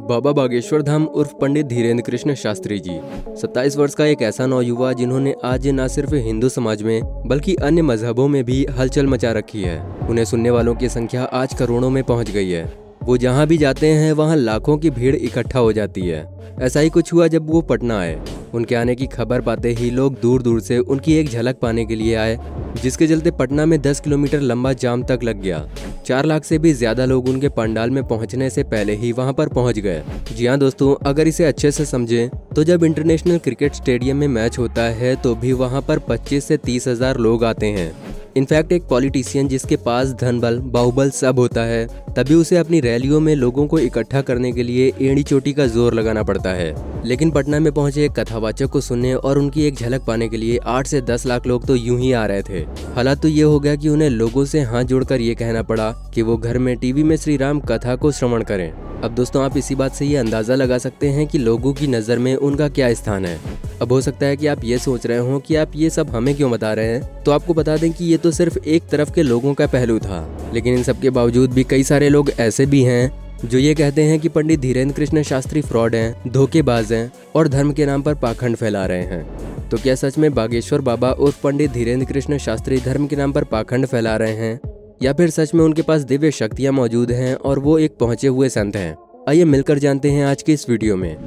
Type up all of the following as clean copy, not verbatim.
बाबा बागेश्वर धाम उर्फ पंडित धीरेन्द्र कृष्ण शास्त्री जी 27 वर्ष का एक ऐसा नौयुवा जिन्होंने आज न सिर्फ हिंदू समाज में बल्कि अन्य मजहबों में भी हलचल मचा रखी है। उन्हें सुनने वालों की संख्या आज करोड़ों में पहुंच गई है। वो जहां भी जाते हैं वहां लाखों की भीड़ इकट्ठा हो जाती है। ऐसा ही कुछ हुआ जब वो पटना आए। उनके आने की खबर पाते ही लोग दूर दूर से उनकी एक झलक पाने के लिए आए, जिसके चलते पटना में 10 किलोमीटर लंबा जाम तक लग गया। 4 लाख से भी ज्यादा लोग उनके पंडाल में पहुंचने से पहले ही वहां पर पहुंच गए। जी हाँ दोस्तों, अगर इसे अच्छे से समझें तो जब इंटरनेशनल क्रिकेट स्टेडियम में मैच होता है तो भी वहां पर 25 से 30 हजार लोग आते हैं। इनफैक्ट एक पॉलिटिशियन जिसके पास धन बल बाहुबल सब होता है, तभी उसे अपनी रैलियों में लोगों को इकट्ठा करने के लिए एड़ी चोटी का जोर लगाना पड़ता है। लेकिन पटना में पहुंचे एक कथावाचक को सुनने और उनकी एक झलक पाने के लिए 8 से 10 लाख लोग तो यूं ही आ रहे थे। हालात तो ये हो गया कि उन्हें लोगों से हाथ जोड़कर ये कहना पड़ा कि वो घर में टीवी में श्री राम कथा को श्रवण करें। अब दोस्तों, आप इसी बात से ये अंदाजा लगा सकते हैं कि लोगों की नज़र में उनका क्या स्थान है। अब हो सकता है कि आप ये सोच रहे हो कि आप ये सब हमें क्यों बता रहे हैं, तो आपको बता दें कि ये तो सिर्फ एक तरफ के लोगों का पहलू था। लेकिन इन सब के बावजूद भी कई सारे लोग ऐसे भी हैं जो ये कहते हैं कि पंडित धीरेन्द्र कृष्ण शास्त्री फ्रॉड हैं, धोखेबाज हैं और धर्म के नाम पर पाखंड फैला रहे हैं। तो क्या सच में बागेश्वर बाबा उर्फ पंडित धीरेन्द्र कृष्ण शास्त्री धर्म के नाम पर पाखंड फैला रहे हैं, या फिर सच में उनके पास दिव्य शक्तियाँ मौजूद हैं और वो एक पहुंचे हुए संत हैं? आइए मिलकर जानते हैं आज की इस वीडियो में।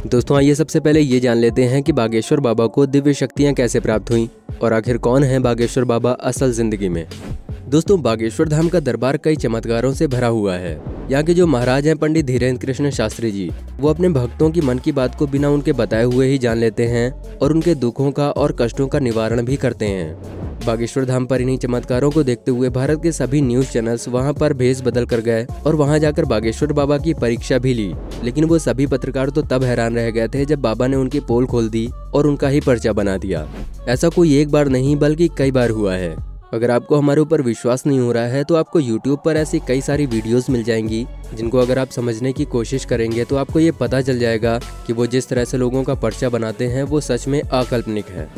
दोस्तों आइए सबसे पहले ये जान लेते हैं कि बागेश्वर बाबा को दिव्य शक्तियाँ कैसे प्राप्त हुई और आखिर कौन है बागेश्वर बाबा असल जिंदगी में। दोस्तों, बागेश्वर धाम का दरबार कई चमत्कारों से भरा हुआ है। यहाँ के जो महाराज हैं पंडित धीरेन्द्र कृष्ण शास्त्री जी, वो अपने भक्तों की मन की बात को बिना उनके बताए हुए ही जान लेते हैं और उनके दुखों का और कष्टों का निवारण भी करते हैं। बागेश्वर धाम पर इन्हीं चमत्कारों को देखते हुए भारत के सभी न्यूज चैनल्स वहां पर भेष बदल कर गए और वहां जाकर बागेश्वर बाबा की परीक्षा भी ली। लेकिन वो सभी पत्रकार तो तब हैरान रह गए थे जब बाबा ने उनकी पोल खोल दी और उनका ही पर्चा बना दिया। ऐसा कोई एक बार नहीं बल्कि कई बार हुआ है। अगर आपको हमारे ऊपर विश्वास नहीं हो रहा है तो आपको YouTube पर ऐसी कई सारी वीडियोस मिल जाएंगी, जिनको अगर आप समझने की कोशिश करेंगे तो आपको ये पता चल जाएगा कि वो जिस तरह से लोगों का पर्चा बनाते हैं वो सच में अकाल्पनिक है।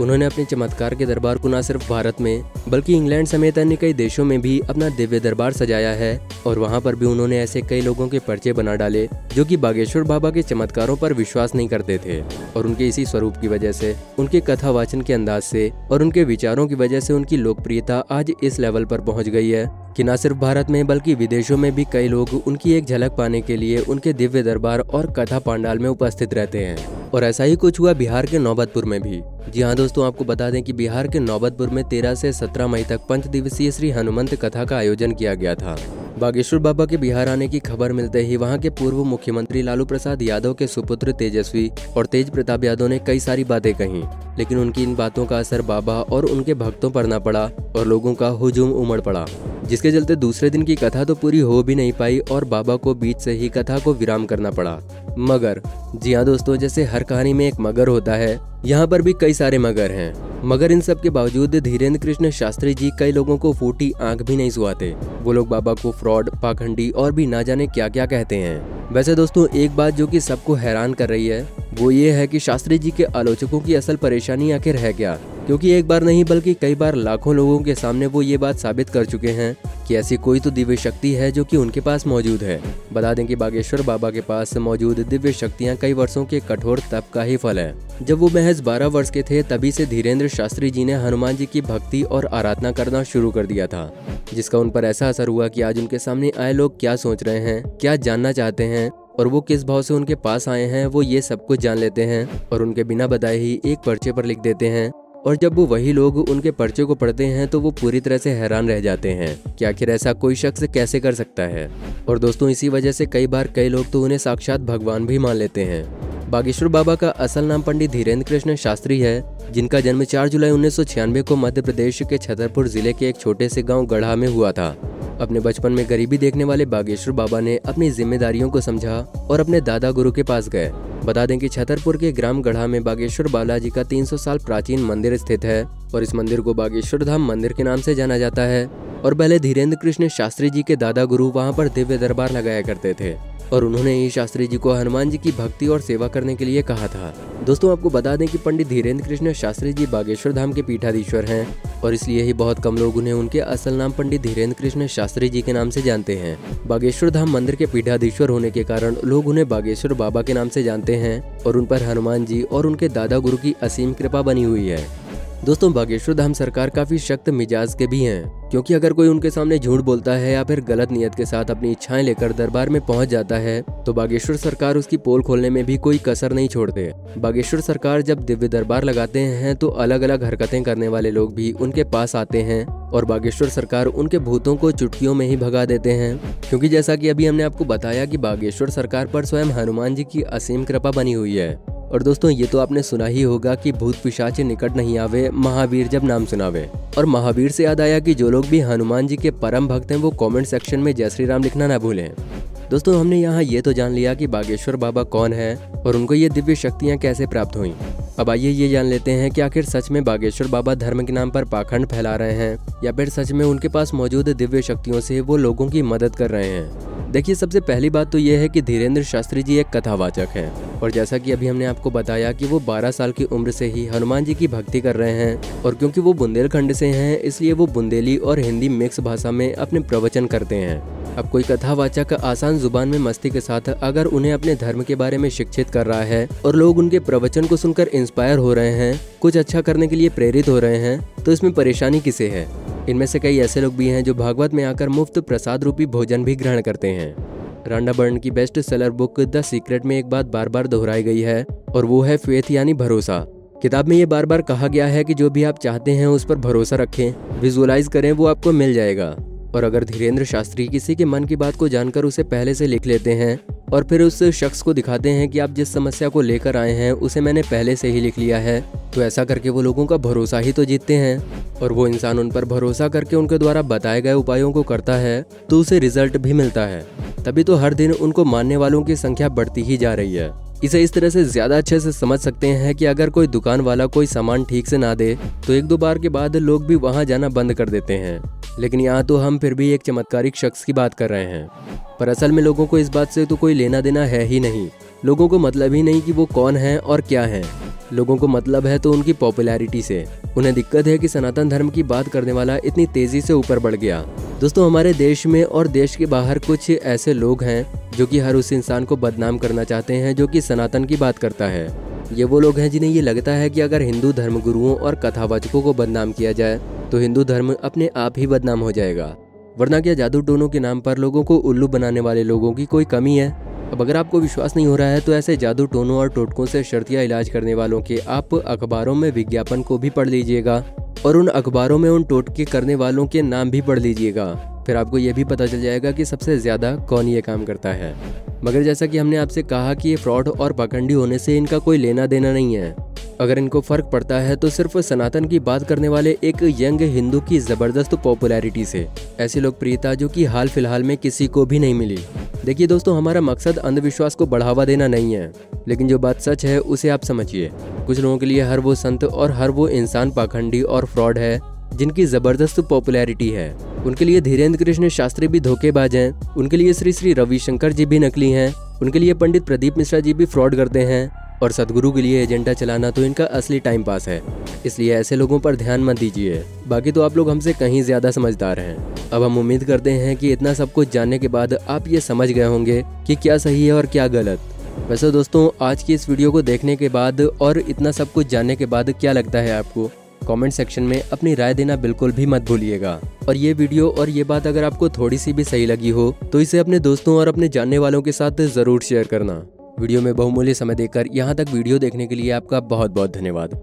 उन्होंने अपने चमत्कार के दरबार को न सिर्फ भारत में बल्कि इंग्लैंड समेत अन्य कई देशों में भी अपना दिव्य दरबार सजाया है और वहां पर भी उन्होंने ऐसे कई लोगों के पर्चे बना डाले जो कि बागेश्वर बाबा के चमत्कारों पर विश्वास नहीं करते थे। और उनके इसी स्वरूप की वजह से, उनके कथा वाचन के अंदाज से और उनके विचारों की वजह से उनकी लोकप्रियता आज इस लेवल पर पहुंच गई है कि न सिर्फ भारत में बल्कि विदेशों में भी कई लोग उनकी एक झलक पाने के लिए उनके दिव्य दरबार और कथा पंडाल में उपस्थित रहते हैं। और ऐसा ही कुछ हुआ बिहार के नौबतपुर में भी। जी हाँ दोस्तों, आपको बता दें कि बिहार के नौबतपुर में 13 से 17 मई तक 5 दिवसीय श्री हनुमंत कथा का आयोजन किया गया था। बागेश्वर बाबा के बिहार आने की खबर मिलते ही वहां के पूर्व मुख्यमंत्री लालू प्रसाद यादव के सुपुत्र तेजस्वी और तेज प्रताप यादव ने कई सारी बातें कही, लेकिन उनकी इन बातों का असर बाबा और उनके भक्तों पर न पड़ा और लोगों का हुजूम उमड़ पड़ा, जिसके चलते दूसरे दिन की कथा तो पूरी हो भी नहीं पाई और बाबा को बीच से ही कथा को विराम करना पड़ा। मगर जी हाँ दोस्तों, जैसे हर कहानी में एक मगर होता है, यहाँ पर भी कई सारे मगर हैं। मगर इन सब के बावजूद धीरेन्द्र कृष्ण शास्त्री जी कई लोगों को फूटी आंख भी नहीं सुहाते। वो लोग बाबा को फ्रॉड, पाखंडी और भी ना जाने क्या क्या कहते हैं। वैसे दोस्तों, एक बात जो कि सबको हैरान कर रही है वो ये है कि शास्त्री जी के आलोचकों की असल परेशानी आखिर है क्या, क्योंकि एक बार नहीं बल्कि कई बार लाखों लोगों के सामने वो ये बात साबित कर चुके हैं कि ऐसी कोई तो दिव्य शक्ति है जो कि उनके पास मौजूद है। बता दें कि बागेश्वर बाबा के पास मौजूद दिव्य शक्तियां कई वर्षों के कठोर तप का ही फल है। जब वो महज 12 वर्ष के थे तभी से धीरेन्द्र शास्त्री जी ने हनुमान जी की भक्ति और आराधना करना शुरू कर दिया था, जिसका उन पर ऐसा असर हुआ कि आज उनके सामने आए लोग क्या सोच रहे हैं, क्या जानना चाहते हैं और वो किस भाव से उनके पास आए हैं, वो ये सब कुछ जान लेते हैं और उनके बिना बताए ही एक पर्चे पर लिख देते हैं। और जब वो वही लोग उनके पर्चे को पढ़ते हैं तो वो पूरी तरह से हैरान रह जाते हैं कि आखिर ऐसा कोई शख्स कैसे कर सकता है। और दोस्तों, इसी वजह से कई बार कई लोग तो उन्हें साक्षात भगवान भी मान लेते हैं। बागेश्वर बाबा का असल नाम पंडित धीरेन्द्र कृष्ण शास्त्री है, जिनका जन्म 4 जुलाई 1996 को मध्य प्रदेश के छतरपुर जिले के एक छोटे से गांव गढ़ा में हुआ था। अपने बचपन में गरीबी देखने वाले बागेश्वर बाबा ने अपनी जिम्मेदारियों को समझा और अपने दादा गुरु के पास गए। बता दें कि छतरपुर के ग्राम गढ़ा में बागेश्वर बालाजी का 300 साल प्राचीन मंदिर स्थित है और इस मंदिर को बागेश्वर धाम मंदिर के नाम से जाना जाता है। और पहले धीरेन्द्र कृष्ण शास्त्री जी के दादा गुरु वहां पर दिव्य दरबार लगाया करते थे। और उन्होंने ही शास्त्री जी को हनुमान जी की भक्ति और सेवा करने के लिए कहा था। दोस्तों आपको बता दें कि पंडित धीरेन्द्र कृष्ण शास्त्री जी बागेश्वर धाम के पीठाधीश्वर हैं और इसलिए ही बहुत कम लोग उन्हें उनके असल नाम पंडित धीरेन्द्र कृष्ण शास्त्री जी के नाम से जानते हैं। बागेश्वर धाम मंदिर के पीठाधीश्वर होने के कारण लोग उन्हें बागेश्वर बाबा के नाम से जानते हैं और उन पर हनुमान जी और उनके दादा गुरु की असीम कृपा बनी हुई है। दोस्तों बागेश्वर धाम सरकार काफी सख्त मिजाज के भी हैं, क्योंकि अगर कोई उनके सामने झूठ बोलता है या फिर गलत नियत के साथ अपनी इच्छाएं लेकर दरबार में पहुंच जाता है तो बागेश्वर सरकार उसकी पोल खोलने में भी कोई कसर नहीं छोड़ते। बागेश्वर सरकार जब दिव्य दरबार लगाते हैं तो अलग अलग हरकतें करने वाले लोग भी उनके पास आते हैं और बागेश्वर सरकार उनके भूतों को चुटकियों में ही भगा देते हैं, क्योंकि जैसा कि अभी हमने आपको बताया कि बागेश्वर सरकार पर स्वयं हनुमान जी की असीम कृपा बनी हुई है। और दोस्तों ये तो आपने सुना ही होगा कि भूत पिशाच निकट नहीं आवे, महावीर जब नाम सुनावे। और महावीर से याद आया कि जो लोग भी हनुमान जी के परम भक्त हैं वो कमेंट सेक्शन में जय श्री राम लिखना ना भूलें। दोस्तों हमने यहाँ ये तो जान लिया कि बागेश्वर बाबा कौन है और उनको ये दिव्य शक्तियाँ कैसे प्राप्त हुई। अब आइए ये जान लेते हैं कि आखिर सच में बागेश्वर बाबा धर्म के नाम पर पाखंड फैला रहे हैं या फिर सच में उनके पास मौजूद दिव्य शक्तियों से वो लोगों की मदद कर रहे हैं। देखिए सबसे पहली बात तो ये है कि धीरेन्द्र शास्त्री जी एक कथावाचक हैं और जैसा कि अभी हमने आपको बताया कि वो 12 साल की उम्र से ही हनुमान जी की भक्ति कर रहे हैं और क्योंकि वो बुंदेलखंड से हैं इसलिए वो बुंदेली और हिंदी मिक्स भाषा में अपने प्रवचन करते हैं। अब कोई कथावाचक आसान जुबान में मस्ती के साथ अगर उन्हें अपने धर्म के बारे में शिक्षित कर रहा है और लोग उनके प्रवचन को सुनकर इंस्पायर हो रहे हैं, कुछ अच्छा करने के लिए प्रेरित हो रहे हैं, तो इसमें परेशानी किसे है। इनमें से कई ऐसे लोग भी हैं जो भागवत में आकर मुफ्त प्रसाद रूपी भोजन भी ग्रहण करते हैं। रांडा बर्न की best seller book the secret में एक बात बार बार दोहराई गई है और वो है फेथ यानी भरोसा। किताब में ये बार बार कहा गया है कि जो भी आप चाहते हैं उस पर भरोसा रखें, विजुअलाइज करें, वो आपको मिल जाएगा। और अगर धीरेन्द्र शास्त्री किसी के मन की बात को जानकर उसे पहले से लिख लेते हैं और फिर उस शख्स को दिखाते हैं कि आप जिस समस्या को लेकर आए हैं उसे मैंने पहले से ही लिख लिया है, तो ऐसा करके वो लोगों का भरोसा ही तो जीतते हैं। और वो इंसान उन पर भरोसा करके उनके द्वारा बताए गए उपायों को करता है तो उसे रिजल्ट भी मिलता है। तभी तो हर दिन उनको मानने वालों की संख्या बढ़ती ही जा रही है। इसे इस तरह से ज्यादा अच्छे से समझ सकते हैं कि अगर कोई दुकान वाला कोई सामान ठीक से ना दे तो 1-2 बार के बाद लोग भी वहां जाना बंद कर देते हैं। लेकिन यहाँ तो हम फिर भी एक चमत्कारिक शख्स की बात कर रहे हैं, पर असल में लोगों को इस बात से तो कोई लेना देना है ही नहीं। लोगों को मतलब ही नहीं कि वो कौन है और क्या है। लोगों को मतलब है तो उनकी पॉपुलैरिटी से। उन्हें दिक्कत है कि सनातन धर्म की बात करने वाला इतनी तेजी से ऊपर बढ़ गया। दोस्तों हमारे देश में और देश के बाहर कुछ ऐसे लोग हैं जो कि हर उस इंसान को बदनाम करना चाहते हैं जो कि सनातन की बात करता है। ये वो लोग हैं जिन्हें ये लगता है कि अगर हिंदू धर्म गुरुओं और कथावाचकों को बदनाम किया जाए तो हिंदू धर्म अपने आप ही बदनाम हो जाएगा। वरना क्या जादू टोनों के नाम पर लोगों को उल्लू बनाने वाले लोगों की कोई कमी है? अब अगर आपको विश्वास नहीं हो रहा है तो ऐसे जादू टोनों और टोटकों से शर्तिया इलाज करने वालों के आप अखबारों में विज्ञापन को भी पढ़ लीजिएगा और उन अखबारों में उन टोटके करने वालों के नाम भी पढ़ लीजिएगा। फिर आपको ये भी पता चल जाएगा कि सबसे ज्यादा कौन ये काम करता है। मगर जैसा कि हमने आपसे कहा कि ये फ्रॉड और पाखंडी होने से इनका कोई लेना देना नहीं है। अगर इनको फर्क पड़ता है तो सिर्फ सनातन की बात करने वाले एक यंग हिंदू की जबरदस्त पॉपुलैरिटी से, ऐसी लोकप्रियता जो कि हाल फिलहाल में किसी को भी नहीं मिली। देखिए दोस्तों हमारा मकसद अंधविश्वास को बढ़ावा देना नहीं है, लेकिन जो बात सच है उसे आप समझिए। कुछ लोगों के लिए हर वो संत और हर वो इंसान पाखंडी और फ्रॉड है जिनकी जबरदस्त पॉपुलैरिटी है। उनके लिए धीरेन्द्र कृष्ण शास्त्री भी धोखेबाज हैं, उनके लिए श्री श्री रविशंकर जी भी नकली हैं, उनके लिए पंडित प्रदीप मिश्रा जी भी फ्रॉड करते हैं और सदगुरु के लिए एजेंडा चलाना तो इनका असली टाइम पास है। इसलिए ऐसे लोगों पर ध्यान मत दीजिए। बाकी तो आप लोग हमसे कहीं ज्यादा समझदार हैं। अब हम उम्मीद करते हैं कि इतना सब कुछ जानने के बाद आप ये समझ गए होंगे कि क्या सही है और क्या गलत। वैसे दोस्तों आज की इस वीडियो को देखने के बाद और इतना सब कुछ जानने के बाद क्या लगता है आपको? कमेंट सेक्शन में अपनी राय देना बिल्कुल भी मत भूलिएगा। और ये वीडियो और ये बात अगर आपको थोड़ी सी भी सही लगी हो तो इसे अपने दोस्तों और अपने जानने वालों के साथ जरूर शेयर करना। वीडियो में बहुमूल्य समय देकर यहाँ तक वीडियो देखने के लिए आपका बहुत बहुत धन्यवाद।